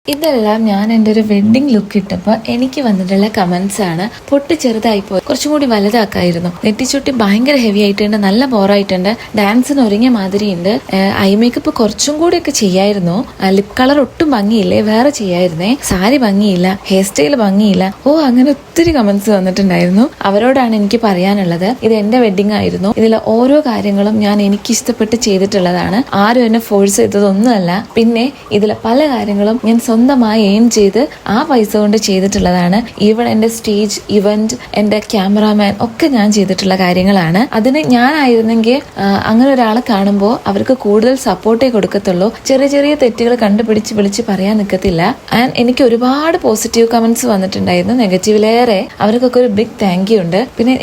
ഇതെല്ലാം ഞാൻ എൻ്റെ ഒരു വെഡ്ഡിങ് ലുക്ക് ഇട്ടപ്പോൾ എനിക്ക് വന്നിട്ടുള്ള കമന്റ്സ് ആണ്. പൊട്ടി ചെറുതായി പോയി, കുറച്ചും കൂടി വലുതാക്കായിരുന്നു. നെറ്റിച്ചുട്ടി ഭയങ്കര ഹെവി ആയിട്ടുണ്ട്, നല്ല ബോറായിട്ടുണ്ട്, ഡാൻസിന് ഒരുങ്ങിയ മാതിരിയുണ്ട്, ഐ മേക്കപ്പ് കുറച്ചും കൂടി ഒക്കെ ചെയ്യായിരുന്നു, ലിപ് കളർ ഒട്ടും ഭംഗിയില്ലേ, വേറെ ചെയ്യായിരുന്നേ, സാരി ഭംഗിയില്ല, ഹെയർ സ്റ്റൈൽ ഭംഗിയില്ല. അങ്ങനെ ഒത്തിരി കമന്റ്സ് വന്നിട്ടുണ്ടായിരുന്നു. അവരോടാണ് എനിക്ക് പറയാനുള്ളത്, ഇത് എന്റെ വെഡ്ഡിങ് ആയിരുന്നു, ഇതിലെ ഓരോ കാര്യങ്ങളും ഞാൻ എനിക്ക് ഇഷ്ടപ്പെട്ട് ചെയ്തിട്ടുള്ളതാണ്, ആരും എന്നെ ഫോഴ്സ് ചെയ്തതൊന്നുമല്ല. പിന്നെ ഇതിലെ പല കാര്യങ്ങളും ഞാൻ സ്വന്തമായി എയിം ചെയ്ത് ആ പൈസ കൊണ്ട് ചെയ്തിട്ടുള്ളതാണ്. ഈവൻ എന്റെ സ്റ്റേജ് ഇവന്റ്, എന്റെ ക്യാമറാമാൻ ഒക്കെ ഞാൻ ചെയ്തിട്ടുള്ള കാര്യങ്ങളാണ്. അതിന് ഞാനായിരുന്നെങ്കിൽ അങ്ങനെ ഒരാളെ കാണുമ്പോൾ അവർക്ക് കൂടുതൽ സപ്പോർട്ടേ കൊടുക്കത്തുള്ളൂ, ചെറിയ ചെറിയ തെറ്റുകൾ കണ്ടുപിടിച്ച് വിളിച്ച് പറയാൻ നിൽക്കത്തില്ല. ആൻഡ് എനിക്ക് ഒരുപാട് പോസിറ്റീവ് കമന്റ്സ് വന്നിട്ടുണ്ടായിരുന്നു, നെഗറ്റീവിലേറെ. അവർക്കൊക്കെ ഒരു ബിഗ് താങ്ക് യു ഉണ്ട്. പിന്നെ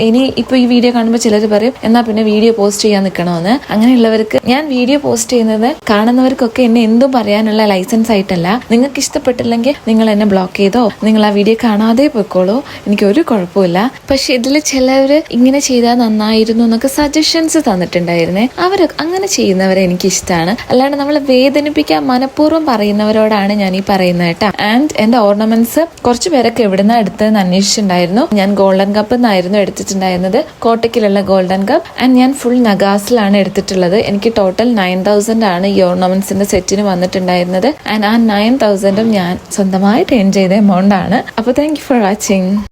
ഇപ്പൊ ഈ വീഡിയോ കാണുമ്പോൾ ചിലർ പറയും എന്നാ പിന്നെ വീഡിയോ പോസ്റ്റ് ചെയ്യാൻ നിൽക്കണമെന്ന്. അങ്ങനെയുള്ളവർക്ക് ഞാൻ വീഡിയോ പോസ്റ്റ് ചെയ്യുന്നത് കാണുന്നവർക്കൊക്കെ എന്നെ എന്തും പറയാനുള്ള ലൈസൻസ് ആയിട്ടല്ല. നിങ്ങൾക്ക് ഇഷ്ടപ്പെട്ടില്ലെങ്കിൽ നിങ്ങൾ എന്നെ ബ്ലോക്ക് ചെയ്തോ, നിങ്ങൾ ആ വീഡിയോ കാണാതെ പോയിക്കോളൂ, എനിക്ക് ഒരു കുഴപ്പമില്ല. പക്ഷെ ഇതിൽ ചിലവര് ഇങ്ങനെ ചെയ്താൽ നന്നായിരുന്നു എന്നൊക്കെ സജഷൻസ് തന്നിട്ടുണ്ടായിരുന്നേ. അങ്ങനെ ചെയ്യുന്നവരെ എനിക്ക് ഇഷ്ടമാണ്. അല്ലാണ്ട് നമ്മളെ വേദനിപ്പിക്കാൻ മനഃപൂർവ്വം പറയുന്നവരോടാണ് ഞാൻ ഈ പറയുന്നത് കേട്ടോ. ആൻഡ് എന്റെ ഓർണമെന്റ്സ് കുറച്ചു പേരൊക്കെ എവിടുന്ന എടുത്തതെന്ന് അന്വേഷിച്ചിട്ടുണ്ടായിരുന്നു. ഞാൻ ഗോൾഡൻ കപ്പ് എന്നായിരുന്നു എടുത്തിട്ടുണ്ടായിരുന്നത്, കോട്ടയ്ക്കിലുള്ള ഗോൾഡൻ കപ്പ്. ആൻഡ് ഞാൻ ഫുൾ നഗാസിലാണ് എടുത്തിട്ടുള്ളത്. എനിക്ക് ടോട്ടൽ 9,000 ആണ് ഈ ഓർണമെന്റ്സിന്റെ സെറ്റിന് വന്നിട്ടുണ്ടായിരുന്നത്. ആൻഡ് ആ 9,000 ഞാൻ സ്വന്തമായിട്ട് ഏൺ ചെയ്ത എമൗണ്ട് ആണ്. അപ്പോൾ താങ്ക് യു ഫോർ വാച്ചിങ്.